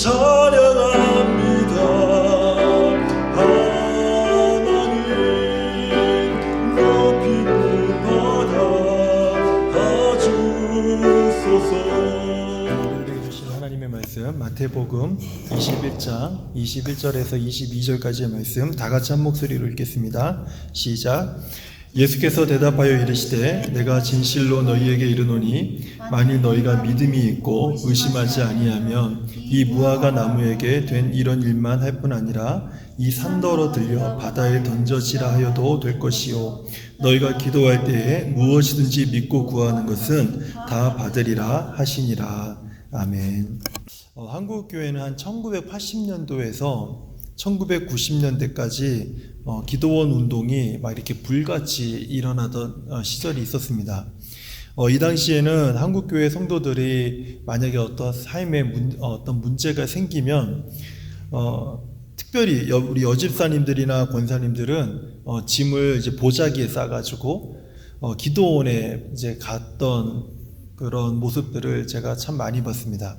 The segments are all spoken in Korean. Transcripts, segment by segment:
찬양합니다. 하나님 높이 높아주소서. 우리에게 주신 하나님의 말씀 마태복음 21장 21절에서 22절까지의 말씀 다 같이 한 목소리로 읽겠습니다. 시작. 예수께서 대답하여 이르시되 내가 진실로 너희에게 이르노니 만일 너희가 믿음이 있고 의심하지 아니하면 이 무화과 나무에게 된 이런 일만 할 뿐 아니라 이 산더러 들려 바다에 던져지라 하여도 될 것이요 너희가 기도할 때에 무엇이든지 믿고 구하는 것은 다 받으리라 하시니라. 아멘. 한국 교회는 한 1980년도에서 1990년대까지 기도원 운동이 막 이렇게 불같이 일어나던 시절이 있었습니다. 이 당시에는 한국 교회 성도들이 만약에 어떤 삶에 어떤 문제가 생기면 특별히 우리 여집사님들이나 권사님들은 짐을 이제 보자기에 싸가지고 기도원에 이제 갔던 그런 모습들을 제가 참 많이 봤습니다.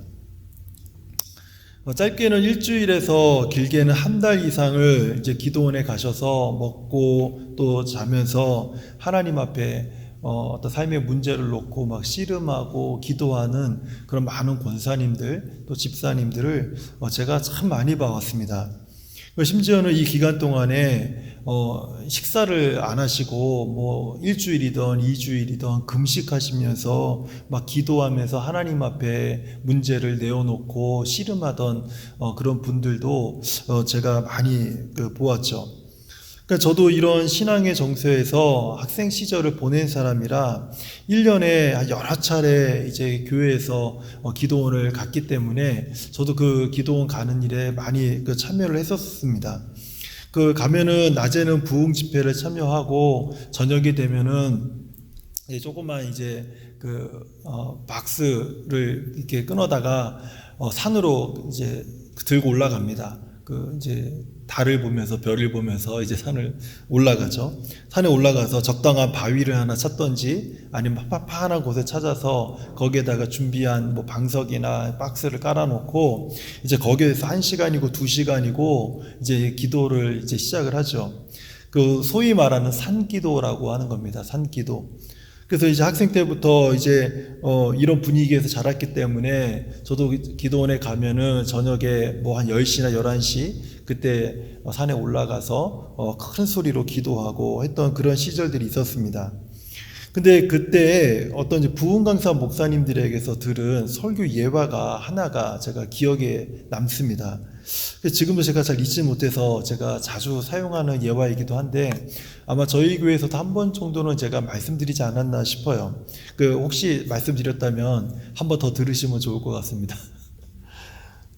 짧게는 일주일에서 길게는 한 달 이상을 이제 기도원에 가셔서 먹고 또 자면서 하나님 앞에 어떤 삶의 문제를 놓고 막 씨름하고 기도하는 그런 많은 권사님들 또 집사님들을 제가 참 많이 봐왔습니다. 심지어는 이 기간 동안에 식사를 안 하시고 뭐 일주일이든 2주일이든 금식하시면서 막 기도하면서 하나님 앞에 문제를 내어놓고 씨름하던 그런 분들도 제가 많이 보았죠. 그러니까 저도 이런 신앙의 정서에서 학생 시절을 보낸 사람이라 1년에 여러 차례 이제 교회에서 기도원을 갔기 때문에 저도 그 기도원 가는 일에 많이 참여를 했었습니다. 가면은 낮에는 부흥 집회를 참여하고 저녁이 되면은 조그만 이제 박스를 이렇게 끊어다가 산으로 이제 들고 올라갑니다. 이제 달을 보면서 별을 보면서 이제 산을 올라가죠. 산에 올라가서 적당한 바위를 하나 찾던지 아니면 파파한 곳에 찾아서 거기에다가 준비한 뭐 방석이나 박스를 깔아놓고 이제 거기에서 1시간이고 2시간이고 이제 기도를 이제 시작을 하죠. 소위 말하는 산기도라고 하는 겁니다. 산기도. 그래서 이제 학생 때부터 이제 이런 분위기에서 자랐기 때문에 저도 기도원에 가면은 저녁에 뭐 한 10시나 11시 그때 산에 올라가서 큰 소리로 기도하고 했던 그런 시절들이 있었습니다. 근데 그때 어떤 부흥 강사 목사님들에게서 들은 설교 예화가 하나가 제가 기억에 남습니다. 지금도 제가 잘 잊지 못해서 제가 자주 사용하는 예화이기도 한데 아마 저희 교회에서도 한 번 정도는 제가 말씀드리지 않았나 싶어요. 혹시 말씀드렸다면 한 번 더 들으시면 좋을 것 같습니다.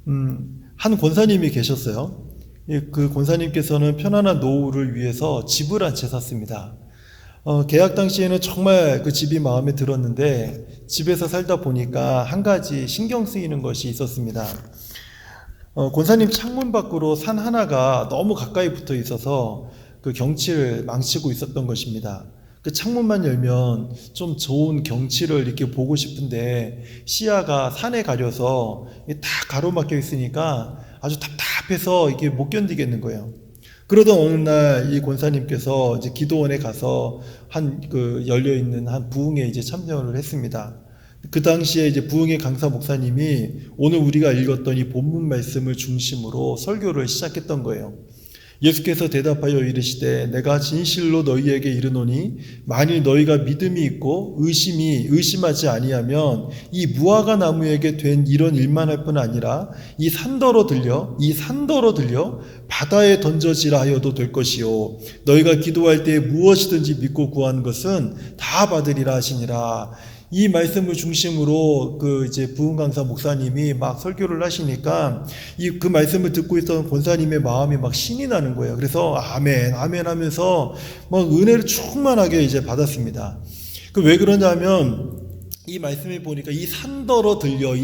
한 권사님이 계셨어요. 그 권사님께서는 편안한 노후를 위해서 집을 한 채 샀습니다. 계약 당시에는 정말 그 집이 마음에 들었는데 집에서 살다 보니까 한 가지 신경 쓰이는 것이 있었습니다. 권사님 창문 밖으로 산 하나가 너무 가까이 붙어 있어서 그 경치를 망치고 있었던 것입니다. 그 창문만 열면 좀 좋은 경치를 이렇게 보고 싶은데 시야가 산에 가려서 다 가로막혀 있으니까 아주 답답해서 이게 못 견디겠는 거예요. 그러던 어느 날 이 권사님께서 이제 기도원에 가서 열려 있는 한 부흥에 이제 참여를 했습니다. 그 당시에 이제 부흥의 강사 목사님이 오늘 우리가 읽었던 이 본문 말씀을 중심으로 설교를 시작했던 거예요. 예수께서 대답하여 이르시되 내가 진실로 너희에게 이르노니 만일 너희가 믿음이 있고 의심하지 아니하면 이 무화과 나무에게 된 이런 일만 할 뿐 아니라 이 산더러 들려 바다에 던져지라 하여도 될 것이요 너희가 기도할 때에 무엇이든지 믿고 구하는 것은 다 받으리라 하시니라. 이 말씀을 중심으로 이제 부흥 강사 목사님이 막 설교를 하시니까 그 말씀을 듣고 있던 권사님의 마음이 막 신이 나는 거예요. 그래서 아멘, 아멘 하면서 막 은혜를 충만하게 이제 받았습니다. 왜 그러냐면 이 말씀을 보니까 이 산더러 들려.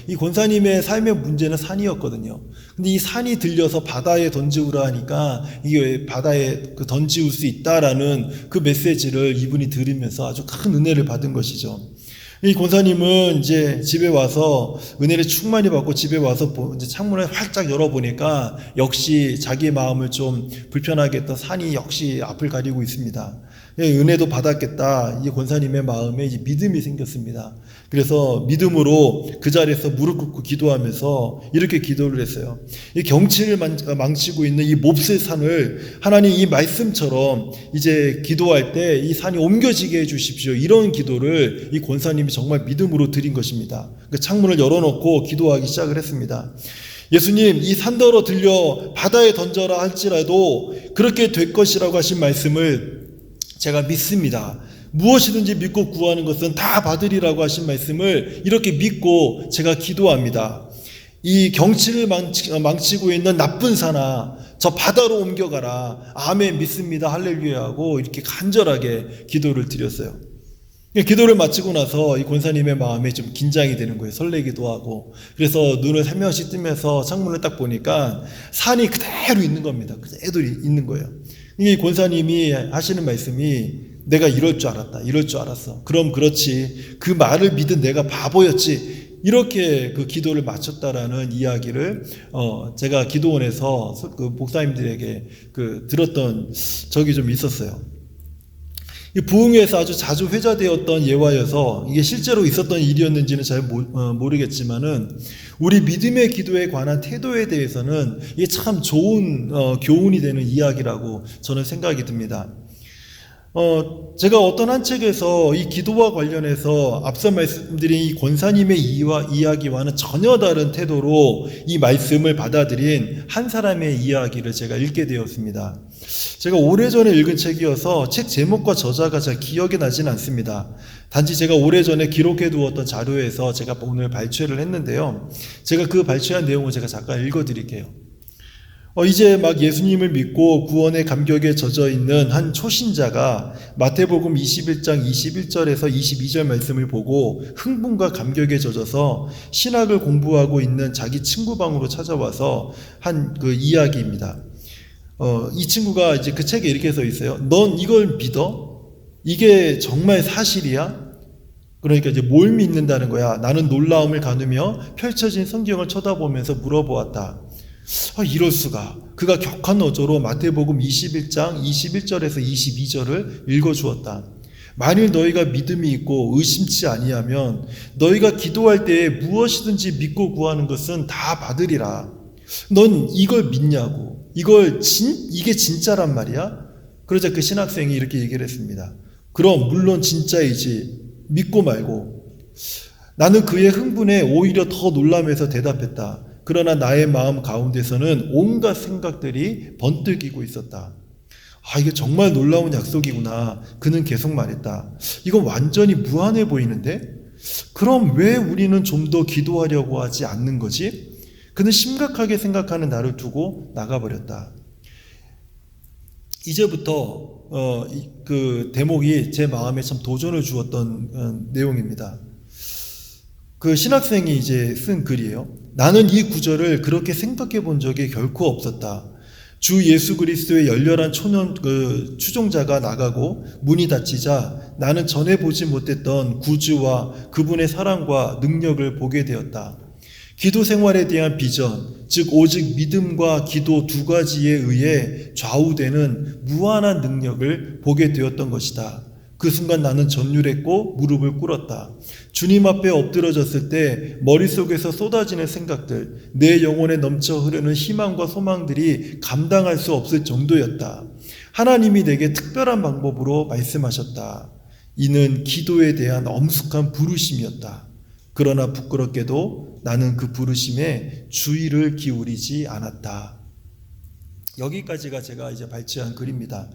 이 권사님의 삶의 문제는 산이었거든요. 근데 이 산이 들려서 바다에 던지우라 하니까 이게 바다에 던지울 수 있다라는 그 메시지를 이분이 들으면서 아주 큰 은혜를 받은 것이죠. 이 권사님은 이제 집에 와서 은혜를 충만히 받고 집에 와서 이제 창문을 활짝 열어보니까 역시 자기의 마음을 좀 불편하게 했던 산이 역시 앞을 가리고 있습니다. 은혜도 받았겠다. 이 권사님의 마음에 이제 믿음이 생겼습니다. 그래서 믿음으로 그 자리에서 무릎 꿇고 기도하면서 이렇게 기도를 했어요. 이 경치를 망치고 있는 이 몹쓸 산을 하나님 이 말씀처럼 이제 기도할 때 이 산이 옮겨지게 해주십시오. 이런 기도를 이 권사님이 정말 믿음으로 드린 것입니다. 그 창문을 열어놓고 기도하기 시작을 했습니다. 예수님, 이 산더러 들려 바다에 던져라 할지라도 그렇게 될 것이라고 하신 말씀을 제가 믿습니다. 무엇이든지 믿고 구하는 것은 다 받으리라고 하신 말씀을 이렇게 믿고 제가 기도합니다. 이 경치를 망치고 있는 나쁜 산아, 저 바다로 옮겨가라. 아멘, 믿습니다. 할렐루야 하고 이렇게 간절하게 기도를 드렸어요. 기도를 마치고 나서 이 권사님의 마음에 좀 긴장이 되는 거예요. 설레기도 하고. 그래서 눈을 살며시 뜨면서 창문을 딱 보니까 산이 그대로 있는 겁니다. 그대로 있는 거예요. 이 권사님이 하시는 말씀이 내가 이럴 줄 알았다. 이럴 줄 알았어. 그럼 그렇지. 그 말을 믿은 내가 바보였지. 이렇게 그 기도를 마쳤다라는 이야기를 제가 기도원에서 그 목사님들에게 들었던 적이 좀 있었어요. 이 부흥회에서 아주 자주 회자되었던 예화여서 이게 실제로 있었던 일이었는지는 잘 모르겠지만은 우리 믿음의 기도에 관한 태도에 대해서는 이게 참 좋은 교훈이 되는 이야기라고 저는 생각이 듭니다. 제가 어떤 한 책에서 이 기도와 관련해서 앞서 말씀드린 이 권사님의 이야기와는 전혀 다른 태도로 이 말씀을 받아들인 한 사람의 이야기를 제가 읽게 되었습니다. 제가 오래전에 읽은 책이어서 책 제목과 저자가 잘 기억이 나진 않습니다. 단지 제가 오래전에 기록해 두었던 자료에서 제가 오늘 발췌를 했는데요. 제가 그 발췌한 내용을 제가 잠깐 읽어드릴게요. 이제 막 예수님을 믿고 구원의 감격에 젖어 있는 한 초신자가 마태복음 21장 21절에서 22절 말씀을 보고 흥분과 감격에 젖어서 신학을 공부하고 있는 자기 친구 방으로 찾아와서 한 그 이야기입니다. 이 친구가 이제 그 책에 이렇게 써 있어요. 넌 이걸 믿어? 이게 정말 사실이야? 그러니까 이제 뭘 믿는다는 거야? 나는 놀라움을 가누며 펼쳐진 성경을 쳐다보면서 물어보았다. 이럴 수가. 그가 격한 어조로 마태복음 21장 21절에서 22절을 읽어주었다. 만일 너희가 믿음이 있고 의심치 아니하면 너희가 기도할 때에 무엇이든지 믿고 구하는 것은 다 받으리라. 넌 이걸 믿냐고. 이게 진짜란 말이야? 그러자 그 신학생이 이렇게 얘기를 했습니다. 그럼 물론 진짜이지. 믿고 말고. 나는 그의 흥분에 오히려 더 놀라면서 대답했다. 그러나 나의 마음 가운데서는 온갖 생각들이 번뜩이고 있었다. 이게 정말 놀라운 약속이구나. 그는 계속 말했다. 이건 완전히 무한해 보이는데? 그럼 왜 우리는 좀 더 기도하려고 하지 않는 거지? 그는 심각하게 생각하는 나를 두고 나가버렸다. 이제부터 그 대목이 제 마음에 참 도전을 주었던 내용입니다. 그 신학생이 이제 쓴 글이에요. 나는 이 구절을 그렇게 생각해 본 적이 결코 없었다. 주 예수 그리스도의 열렬한 추종자가 나가고 문이 닫히자 나는 전에 보지 못했던 구주와 그분의 사랑과 능력을 보게 되었다. 기도 생활에 대한 비전, 즉 오직 믿음과 기도 두 가지에 의해 좌우되는 무한한 능력을 보게 되었던 것이다. 그 순간 나는 전율했고 무릎을 꿇었다. 주님 앞에 엎드러졌을 때 머릿속에서 쏟아지는 생각들, 내 영혼에 넘쳐 흐르는 희망과 소망들이 감당할 수 없을 정도였다. 하나님이 내게 특별한 방법으로 말씀하셨다. 이는 기도에 대한 엄숙한 부르심이었다. 그러나 부끄럽게도 나는 그 부르심에 주의를 기울이지 않았다. 여기까지가 제가 이제 발췌한 글입니다.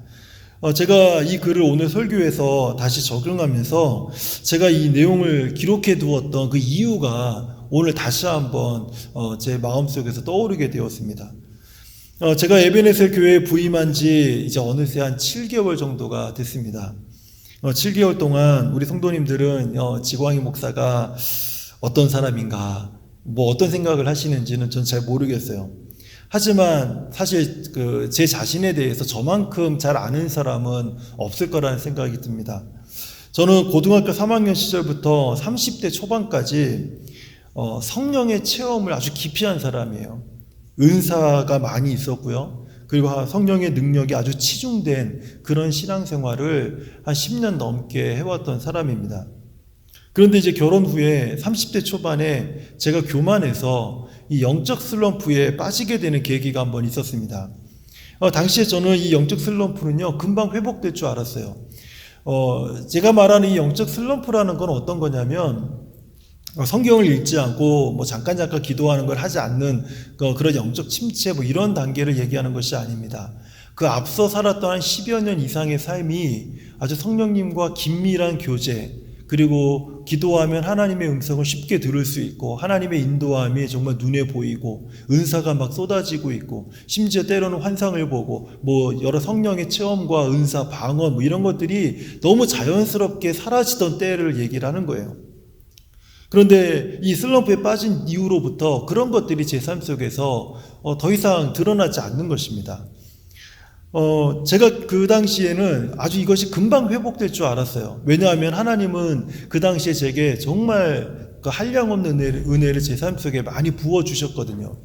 제가 이 글을 오늘 설교에서 다시 적용하면서 제가 이 내용을 기록해 두었던 그 이유가 오늘 다시 한번 제 마음속에서 떠오르게 되었습니다. 제가 에베네셀 교회에 부임한 지 이제 어느새 한 7개월 정도가 됐습니다. 7개월 동안 우리 성도님들은 지광희 목사가 어떤 사람인가, 어떤 생각을 하시는지는 전 잘 모르겠어요. 하지만 사실 제 자신에 대해서 저만큼 잘 아는 사람은 없을 거라는 생각이 듭니다. 저는 고등학교 3학년 시절부터 30대 초반까지 성령의 체험을 아주 깊이 한 사람이에요. 은사가 많이 있었고요. 그리고 성령의 능력이 아주 치중된 그런 신앙생활을 한 10년 넘게 해왔던 사람입니다. 그런데 이제 결혼 후에 30대 초반에 제가 교만해서 이 영적 슬럼프에 빠지게 되는 계기가 한번 있었습니다. 당시에 저는 이 영적 슬럼프는요, 금방 회복될 줄 알았어요. 제가 말하는 이 영적 슬럼프라는 건 어떤 거냐면, 성경을 읽지 않고 뭐 잠깐 기도하는 걸 하지 않는 그런 영적 침체 뭐 이런 단계를 얘기하는 것이 아닙니다. 그 앞서 살았던 한 10여 년 이상의 삶이 아주 성령님과 긴밀한 교제, 그리고 기도하면 하나님의 음성을 쉽게 들을 수 있고 하나님의 인도함이 정말 눈에 보이고 은사가 막 쏟아지고 있고 심지어 때로는 환상을 보고 뭐 여러 성령의 체험과 은사, 방언 뭐 이런 것들이 너무 자연스럽게 사라지던 때를 얘기를 하는 거예요. 그런데 이 슬럼프에 빠진 이후로부터 그런 것들이 제 삶 속에서 더 이상 드러나지 않는 것입니다. 제가 그 당시에는 아주 이것이 금방 회복될 줄 알았어요. 왜냐하면 하나님은 그 당시에 제게 정말 그 한량없는 은혜를 제 삶 속에 많이 부어주셨거든요.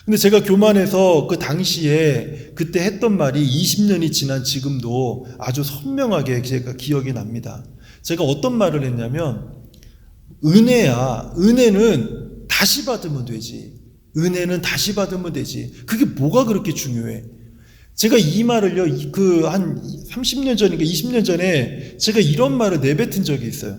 근데 제가 교만해서 그 당시에 그때 했던 말이 20년이 지난 지금도 아주 선명하게 제가 기억이 납니다. 제가 어떤 말을 했냐면, 은혜야, 은혜는 다시 받으면 되지. 은혜는 다시 받으면 되지. 그게 뭐가 그렇게 중요해? 제가 이 말을요, 한 30년 전인가 20년 전에 제가 이런 말을 내뱉은 적이 있어요.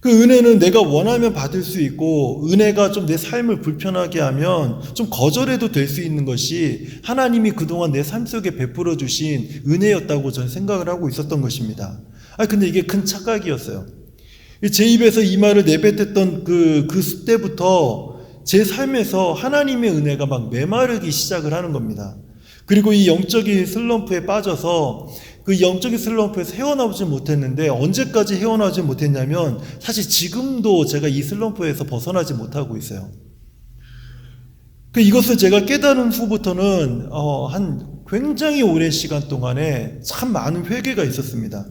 그 은혜는 내가 원하면 받을 수 있고, 은혜가 좀 내 삶을 불편하게 하면 좀 거절해도 될 수 있는 것이 하나님이 그동안 내 삶 속에 베풀어 주신 은혜였다고 저는 생각을 하고 있었던 것입니다. 근데 이게 큰 착각이었어요. 제 입에서 이 말을 내뱉었던 그 때부터 제 삶에서 하나님의 은혜가 막 메마르기 시작을 하는 겁니다. 그리고 이 영적인 슬럼프에 빠져서 그 영적인 슬럼프에서 헤어나오지 못했는데, 언제까지 헤어나오지 못했냐면 사실 지금도 제가 이 슬럼프에서 벗어나지 못하고 있어요. 이것을 제가 깨달은 후부터는 한 굉장히 오랜 시간 동안에 참 많은 회개가 있었습니다.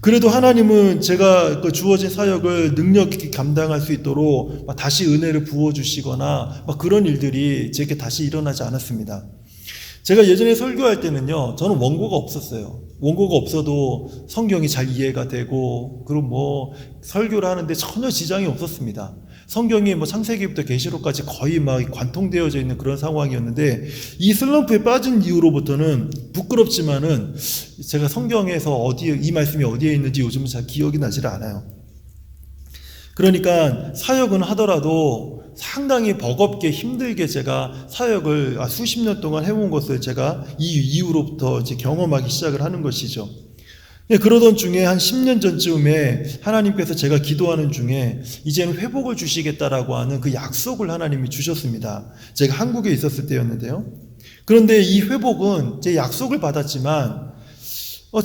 그래도 하나님은 제가 그 주어진 사역을 능력 있게 감당할 수 있도록 다시 은혜를 부어주시거나 그런 일들이 제게 다시 일어나지 않았습니다. 제가 예전에 설교할 때는요, 저는 원고가 없었어요. 원고가 없어도 성경이 잘 이해가 되고, 그리고 설교를 하는데 전혀 지장이 없었습니다. 성경이 창세기부터 계시록까지 거의 막 관통되어져 있는 그런 상황이었는데, 이 슬럼프에 빠진 이후로부터는 부끄럽지만은 제가 성경에서 이 말씀이 어디에 있는지 요즘은 잘 기억이 나질 않아요. 그러니까 사역은 하더라도 상당히 버겁게 힘들게 제가 사역을 수십 년 동안 해온 것을 제가 이 이후로부터 이제 경험하기 시작을 하는 것이죠. 그러던 중에 한 10년 전쯤에 하나님께서 제가 기도하는 중에 이제는 회복을 주시겠다라고 하는 그 약속을 하나님이 주셨습니다. 제가 한국에 있었을 때였는데요. 그런데 이 회복은 제 약속을 받았지만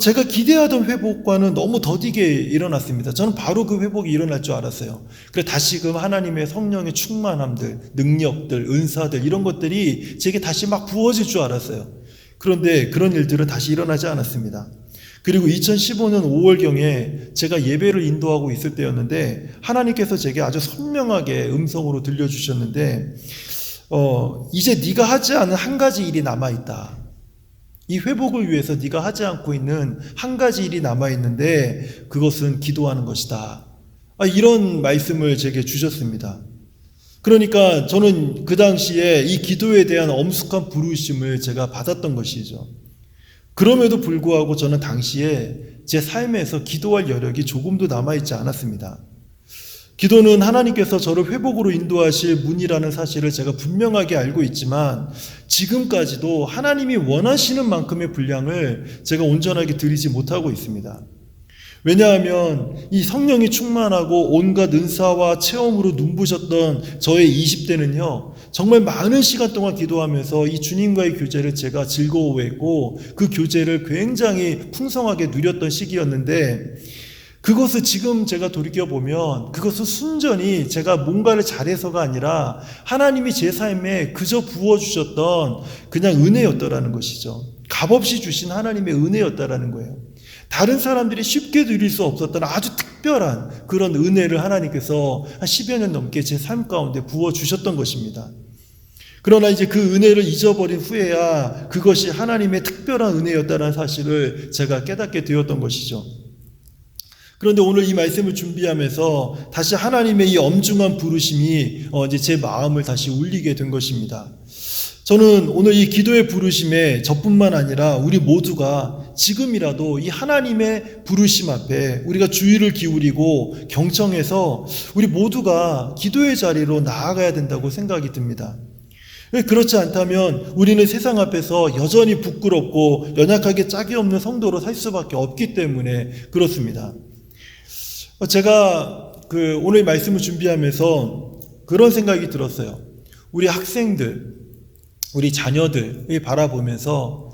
제가 기대하던 회복과는 너무 더디게 일어났습니다. 저는 바로 그 회복이 일어날 줄 알았어요. 그래서 다시금 하나님의 성령의 충만함들, 능력들, 은사들 이런 것들이 제게 다시 막 부어질 줄 알았어요. 그런데 그런 일들은 다시 일어나지 않았습니다. 그리고 2015년 5월경에 제가 예배를 인도하고 있을 때였는데, 하나님께서 제게 아주 선명하게 음성으로 들려주셨는데, 이제 네가 하지 않은 한 가지 일이 남아있다. 이 회복을 위해서 네가 하지 않고 있는 한 가지 일이 남아있는데 그것은 기도하는 것이다. 이런 말씀을 제게 주셨습니다. 그러니까 저는 그 당시에 이 기도에 대한 엄숙한 부르심을 제가 받았던 것이죠. 그럼에도 불구하고 저는 당시에 제 삶에서 기도할 여력이 조금도 남아있지 않았습니다. 기도는 하나님께서 저를 회복으로 인도하실 문이라는 사실을 제가 분명하게 알고 있지만, 지금까지도 하나님이 원하시는 만큼의 분량을 제가 온전하게 드리지 못하고 있습니다. 왜냐하면 이 성령이 충만하고 온갖 은사와 체험으로 눈부셨던 저의 20대는요, 정말 많은 시간 동안 기도하면서 이 주님과의 교제를 제가 즐거워했고, 그 교제를 굉장히 풍성하게 누렸던 시기였는데, 그것을 지금 제가 돌이켜보면 그것은 순전히 제가 뭔가를 잘해서가 아니라 하나님이 제 삶에 그저 부어주셨던 그냥 은혜였더라는 것이죠. 값없이 주신 하나님의 은혜였다라는 거예요. 다른 사람들이 쉽게 누릴 수 없었던 아주 특별한 그런 은혜를 하나님께서 한 10여 년 넘게 제 삶 가운데 부어주셨던 것입니다. 그러나 이제 그 은혜를 잊어버린 후에야 그것이 하나님의 특별한 은혜였다는 사실을 제가 깨닫게 되었던 것이죠. 그런데 오늘 이 말씀을 준비하면서 다시 하나님의 이 엄중한 부르심이 이제 제 마음을 다시 울리게 된 것입니다. 저는 오늘 이 기도의 부르심에 저뿐만 아니라 우리 모두가 지금이라도 이 하나님의 부르심 앞에 우리가 주의를 기울이고 경청해서 우리 모두가 기도의 자리로 나아가야 된다고 생각이 듭니다. 그렇지 않다면 우리는 세상 앞에서 여전히 부끄럽고 연약하게 짝이 없는 성도로 살 수밖에 없기 때문에 그렇습니다. 제가 오늘 말씀을 준비하면서 그런 생각이 들었어요. 우리 학생들, 우리 자녀들을 바라보면서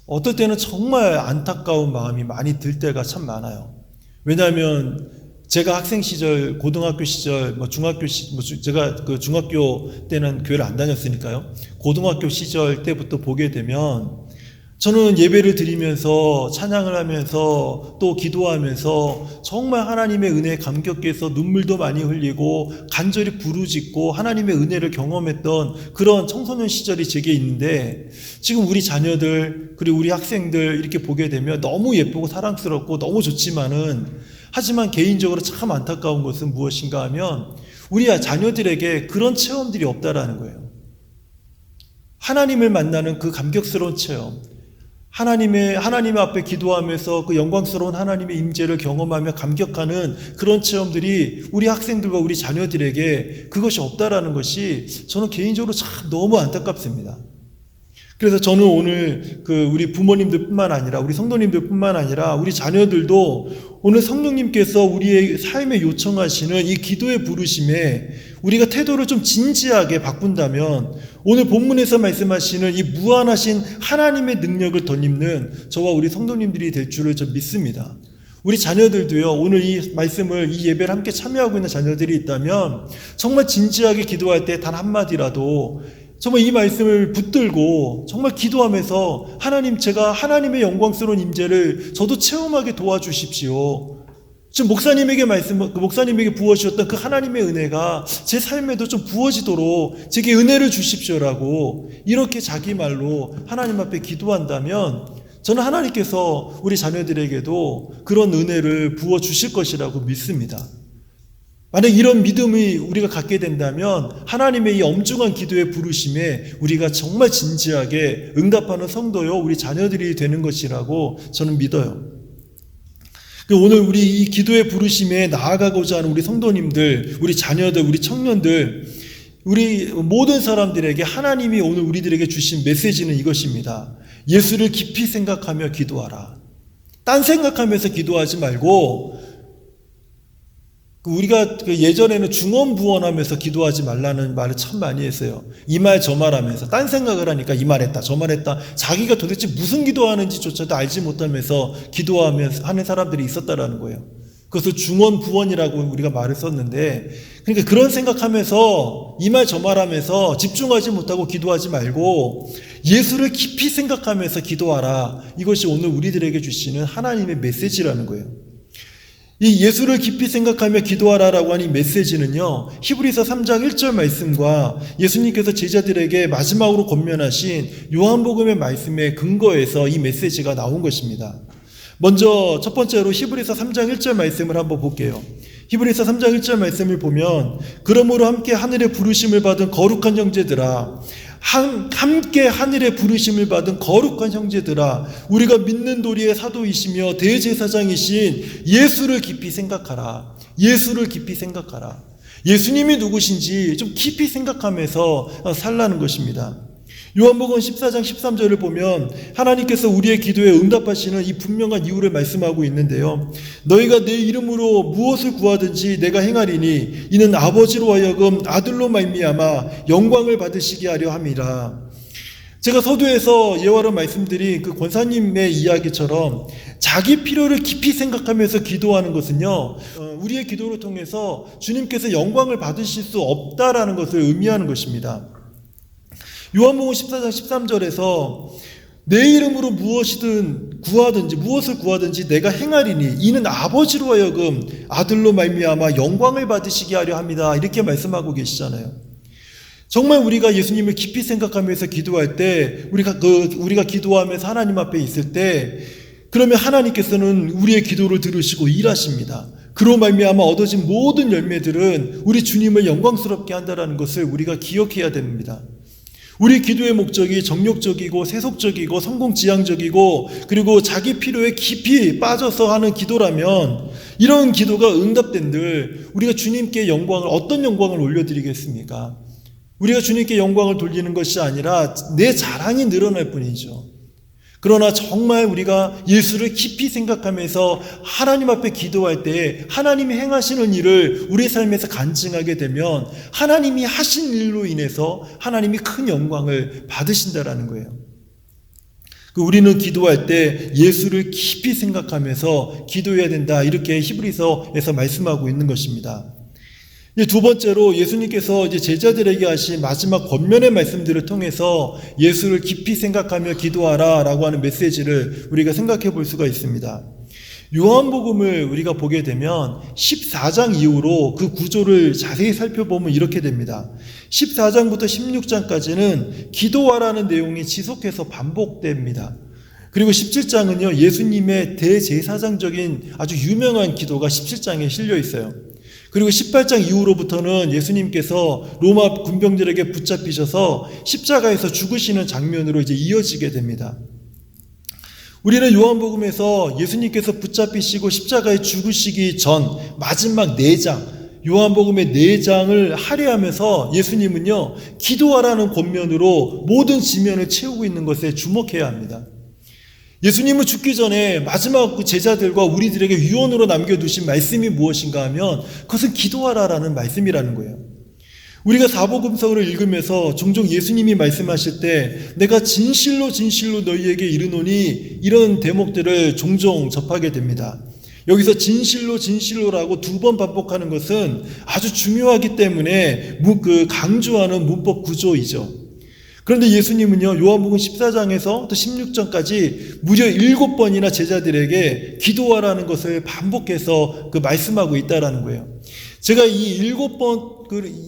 어떨 때는 정말 안타까운 마음이 많이 들 때가 참 많아요. 왜냐하면 제가 학생 시절, 고등학교 시절, 제가 중학교 때는 교회를 안 다녔으니까요. 고등학교 시절 때부터 보게 되면 저는 예배를 드리면서 찬양을 하면서 또 기도하면서 정말 하나님의 은혜에 감격해서 눈물도 많이 흘리고 간절히 부르짖고 하나님의 은혜를 경험했던 그런 청소년 시절이 제게 있는데, 지금 우리 자녀들 그리고 우리 학생들 이렇게 보게 되면 너무 예쁘고 사랑스럽고 너무 좋지만은, 하지만 개인적으로 참 안타까운 것은 무엇인가 하면 우리 자녀들에게 그런 체험들이 없다라는 거예요. 하나님을 만나는 그 감격스러운 체험, 하나님 앞에 기도하면서 그 영광스러운 하나님의 임재를 경험하며 감격하는 그런 체험들이 우리 학생들과 우리 자녀들에게 그것이 없다라는 것이 저는 개인적으로 참 너무 안타깝습니다. 그래서 저는 오늘 우리 부모님들뿐만 아니라 우리 성도님들뿐만 아니라 우리 자녀들도 오늘 성령님께서 우리의 삶에 요청하시는 이 기도의 부르심에 우리가 태도를 좀 진지하게 바꾼다면 오늘 본문에서 말씀하시는 이 무한하신 하나님의 능력을 덧입는 저와 우리 성도님들이 될 줄을 저 믿습니다. 우리 자녀들도요, 오늘 이 말씀을, 이 예배를 함께 참여하고 있는 자녀들이 있다면 정말 진지하게 기도할 때 단 한마디라도 정말 이 말씀을 붙들고 정말 기도하면서 하나님, 제가 하나님의 영광스러운 임재를 저도 체험하게 도와주십시오. 지금 목사님에게 부어주셨던 그 하나님의 은혜가 제 삶에도 좀 부어지도록 제게 은혜를 주십시오라고 이렇게 자기 말로 하나님 앞에 기도한다면 저는 하나님께서 우리 자녀들에게도 그런 은혜를 부어주실 것이라고 믿습니다. 만약 이런 믿음이 우리가 갖게 된다면 하나님의 이 엄중한 기도의 부르심에 우리가 정말 진지하게 응답하는 성도요, 우리 자녀들이 되는 것이라고 저는 믿어요. 오늘 우리 이 기도의 부르심에 나아가고자 하는 우리 성도님들, 우리 자녀들, 우리 청년들, 우리 모든 사람들에게 하나님이 오늘 우리들에게 주신 메시지는 이것입니다. 예수를 깊이 생각하며 기도하라. 딴 생각하면서 기도하지 말고, 우리가 예전에는 중언부언하면서 기도하지 말라는 말을 참 많이 했어요. 이 말 저 말 하면서 딴 생각을 하니까 이 말 했다 저 말 했다, 자기가 도대체 무슨 기도하는지조차도 알지 못하면서 기도하면서 하는 사람들이 있었다라는 거예요. 그것을 중언부언이라고 우리가 말을 썼는데, 그러니까 그런 생각하면서 이 말 저 말 하면서 집중하지 못하고 기도하지 말고 예수를 깊이 생각하면서 기도하라. 이것이 오늘 우리들에게 주시는 하나님의 메시지라는 거예요. 이 예수를 깊이 생각하며 기도하라라고 하는 이 메시지는요, 히브리서 3장 1절 말씀과 예수님께서 제자들에게 마지막으로 권면하신 요한복음의 말씀에 근거해서 이 메시지가 나온 것입니다. 먼저 첫 번째로 히브리서 3장 1절 말씀을 한번 볼게요. 히브리서 3장 1절 말씀을 보면, 그러므로 함께 하늘의 부르심을 받은 거룩한 형제들아, 함께 하늘의 부르심을 받은 거룩한 형제들아, 우리가 믿는 도리의 사도이시며 대제사장이신 예수를 깊이 생각하라. 예수를 깊이 생각하라. 예수님이 누구신지 좀 깊이 생각하면서 살라는 것입니다. 요한복음 14장 13절을 보면 하나님께서 우리의 기도에 응답하시는 이 분명한 이유를 말씀하고 있는데요. 너희가 내 이름으로 무엇을 구하든지 내가 행하리니 이는 아버지로 하여금 아들로 말미암아 영광을 받으시게 하려 함이라. 제가 서두에서 예화로 말씀드린 그 권사님의 이야기처럼 자기 필요를 깊이 생각하면서 기도하는 것은요, 우리의 기도를 통해서 주님께서 영광을 받으실 수 없다라는 것을 의미하는 것입니다. 요한복음 14장 13절에서 내 이름으로 무엇이든 구하든지 무엇을 구하든지 내가 행하리니 이는 아버지로 하여금 아들로 말미암아 영광을 받으시게 하려 합니다. 이렇게 말씀하고 계시잖아요. 정말 우리가 예수님을 깊이 생각하면서 기도할 때 우리가 기도하면서 하나님 앞에 있을 때 그러면 하나님께서는 우리의 기도를 들으시고 일하십니다. 그로 말미암아 얻어진 모든 열매들은 우리 주님을 영광스럽게 한다는 것을 우리가 기억해야 됩니다. 우리 기도의 목적이 정욕적이고 세속적이고 성공지향적이고 그리고 자기 필요에 깊이 빠져서 하는 기도라면 이런 기도가 응답된들 우리가 주님께 어떤 영광을 올려드리겠습니까? 우리가 주님께 영광을 돌리는 것이 아니라 내 자랑이 늘어날 뿐이죠. 그러나 정말 우리가 예수를 깊이 생각하면서 하나님 앞에 기도할 때 하나님이 행하시는 일을 우리 삶에서 간증하게 되면 하나님이 하신 일로 인해서 하나님이 큰 영광을 받으신다라는 거예요. 우리는 기도할 때 예수를 깊이 생각하면서 기도해야 된다. 이렇게 히브리서에서 말씀하고 있는 것입니다. 두 번째로 예수님께서 이제 제자들에게 하신 마지막 권면의 말씀들을 통해서 예수를 깊이 생각하며 기도하라 라고 하는 메시지를 우리가 생각해 볼 수가 있습니다. 요한복음을 우리가 보게 되면 14장 이후로 그 구조를 자세히 살펴보면 이렇게 됩니다. 14장부터 16장까지는 기도하라는 내용이 지속해서 반복됩니다. 그리고 17장은요, 예수님의 대제사장적인 아주 유명한 기도가 17장에 실려 있어요. 그리고 18장 이후로부터는 예수님께서 로마 군병들에게 붙잡히셔서 십자가에서 죽으시는 장면으로 이제 이어지게 됩니다. 우리는 요한복음에서 예수님께서 붙잡히시고 십자가에 죽으시기 전 마지막 4장, 요한복음의 4장을 할애하면서 예수님은요, 기도하라는 권면으로 모든 지면을 채우고 있는 것에 주목해야 합니다. 예수님은 죽기 전에 마지막 제자들과 우리들에게 유언으로 남겨두신 말씀이 무엇인가 하면 그것은 기도하라라는 말씀이라는 거예요. 우리가 사복음서를 읽으면서 종종 예수님이 말씀하실 때 내가 진실로 진실로 너희에게 이르노니 이런 대목들을 종종 접하게 됩니다. 여기서 진실로 진실로라고 2번 반복하는 것은 아주 중요하기 때문에 강조하는 문법 구조이죠. 그런데 예수님은요, 요한복음 14장에서 또 16장까지 무려 7번이나 제자들에게 기도하라는 것을 반복해서 말씀하고 있다라는 거예요. 제가 이 7번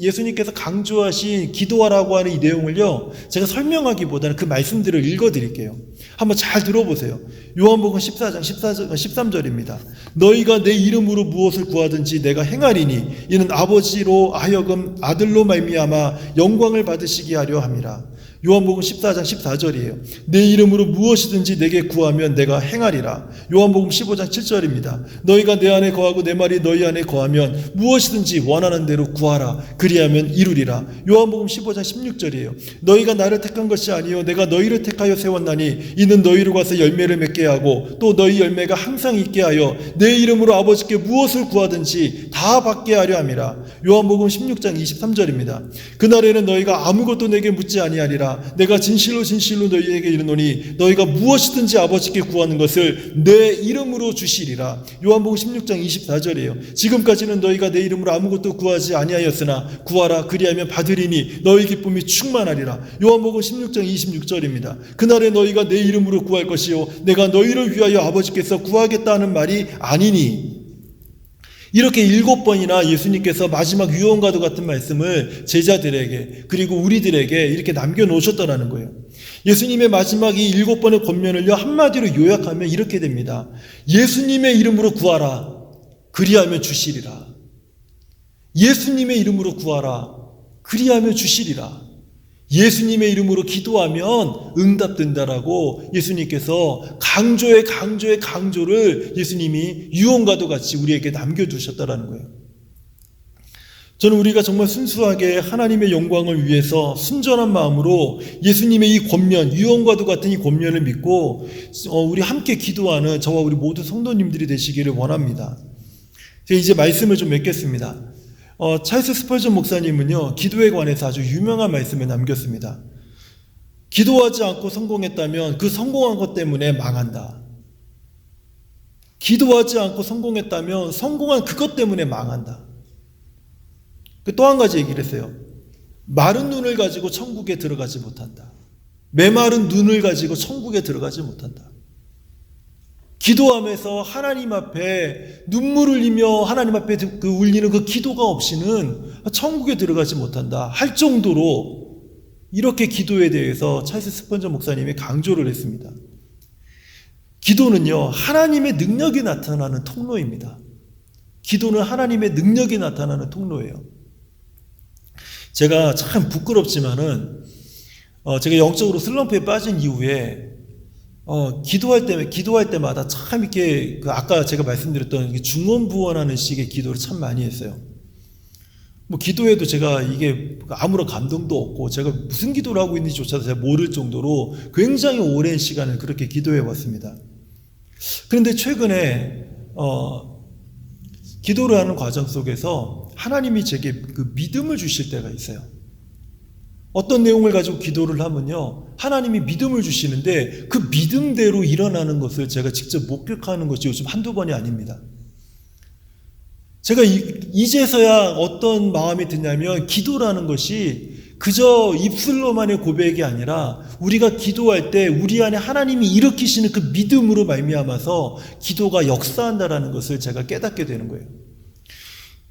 예수님께서 강조하신 기도하라고 하는 이 내용을요, 제가 설명하기보다는 그 말씀들을 읽어드릴게요. 한번 잘 들어보세요. 요한복음 14장 13절입니다. 너희가 내 이름으로 무엇을 구하든지 내가 행하리니 이는 아버지로 하여금 아들로 말미암아 영광을 받으시게 하려 함이라. 요한복음 14장 14절이에요. 내 이름으로 무엇이든지 내게 구하면 내가 행하리라. 요한복음 15장 7절입니다. 너희가 내 안에 거하고 내 말이 너희 안에 거하면 무엇이든지 원하는 대로 구하라. 그리하면 이루리라. 요한복음 15장 16절이에요. 너희가 나를 택한 것이 아니요 내가 너희를 택하여 세웠나니 이는 너희로 가서 열매를 맺게 하고 또 너희 열매가 항상 있게 하여 내 이름으로 아버지께 무엇을 구하든지 다 받게 하려 함이라. 요한복음 16장 23절입니다. 그날에는 너희가 아무것도 내게 묻지 아니하리라. 내가 진실로 진실로 너희에게 이르노니 너희가 무엇이든지 아버지께 구하는 것을 내 이름으로 주시리라. 요한복음 16장 24절이에요. 지금까지는 너희가 내 이름으로 아무것도 구하지 아니하였으나 구하라. 그리하면 받으리니 너희 기쁨이 충만하리라. 요한복음 16장 26절입니다. 그날에 너희가 내 이름으로 구할 것이요 내가 너희를 위하여 아버지께서 구하겠다는 말이 아니니. 이렇게 7번이나 예수님께서 마지막 유언과도 같은 말씀을 제자들에게 그리고 우리들에게 이렇게 남겨놓으셨다는 거예요. 예수님의 마지막 이 7번의 권면을요, 한마디로 요약하면 이렇게 됩니다. 예수님의 이름으로 구하라. 그리하면 주시리라. 예수님의 이름으로 구하라. 그리하면 주시리라. 예수님의 이름으로 기도하면 응답된다라고 예수님께서 강조를 예수님이 유언과도 같이 우리에게 남겨두셨다라는 거예요. 저는 우리가 정말 순수하게 하나님의 영광을 위해서 순전한 마음으로 예수님의 이 권면, 유언과도 같은 이 권면을 믿고 우리 함께 기도하는 저와 우리 모든 성도님들이 되시기를 원합니다. 제가 이제 말씀을 좀 맺겠습니다. 찰스 스펄전 목사님은요, 기도에 관해서 아주 유명한 말씀을 남겼습니다. 기도하지 않고 성공했다면 그 성공한 것 때문에 망한다. 기도하지 않고 성공했다면 성공한 그것 때문에 망한다. 또 한 가지 얘기를 했어요. 마른 눈을 가지고 천국에 들어가지 못한다. 메마른 눈을 가지고 천국에 들어가지 못한다. 기도하면서 하나님 앞에 눈물을 흘리며 하나님 앞에 울리는 그 기도가 없이는 천국에 들어가지 못한다 할 정도로 이렇게 기도에 대해서 찰스 스펀저 목사님이 강조를 했습니다. 기도는요, 하나님의 능력이 나타나는 통로입니다. 기도는 하나님의 능력이 나타나는 통로예요. 제가 참 부끄럽지만은 제가 영적으로 슬럼프에 빠진 이후에 기도할 때마다 참 이렇게 아까 제가 말씀드렸던 중언부언하는 식의 기도를 참 많이 했어요. 뭐 기도해도 제가 이게 아무런 감동도 없고 제가 무슨 기도를 하고 있는지조차도 제가 모를 정도로 굉장히 오랜 시간을 그렇게 기도해 왔습니다. 그런데 최근에 기도를 하는 과정 속에서 하나님이 제게 그 믿음을 주실 때가 있어요. 어떤 내용을 가지고 기도를 하면요, 하나님이 믿음을 주시는데 그 믿음대로 일어나는 것을 제가 직접 목격하는 것이 요즘 한두 번이 아닙니다. 제가 이제서야 어떤 마음이 드냐면, 기도라는 것이 그저 입술로만의 고백이 아니라 우리가 기도할 때 우리 안에 하나님이 일으키시는 그 믿음으로 말미암아서 기도가 역사한다라는 것을 제가 깨닫게 되는 거예요.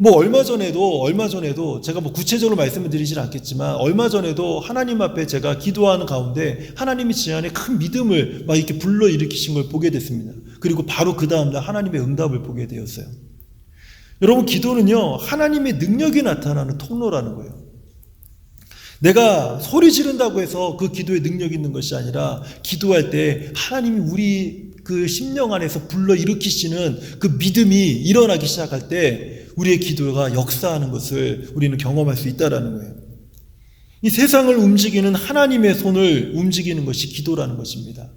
얼마 전에도 제가 구체적으로 말씀을 드리진 않겠지만, 얼마 전에도 하나님 앞에 제가 기도하는 가운데 하나님이 제 안에 큰 믿음을 막 이렇게 불러일으키신 걸 보게 됐습니다. 그리고 바로 그 다음날 하나님의 응답을 보게 되었어요. 여러분, 기도는요, 하나님의 능력이 나타나는 통로라는 거예요. 내가 소리 지른다고 해서 그 기도에 능력이 있는 것이 아니라, 기도할 때 하나님이 우리 그 심령 안에서 불러일으키시는 그 믿음이 일어나기 시작할 때 우리의 기도가 역사하는 것을 우리는 경험할 수 있다는 거예요. 이 세상을 움직이는 하나님의 손을 움직이는 것이 기도라는 것입니다.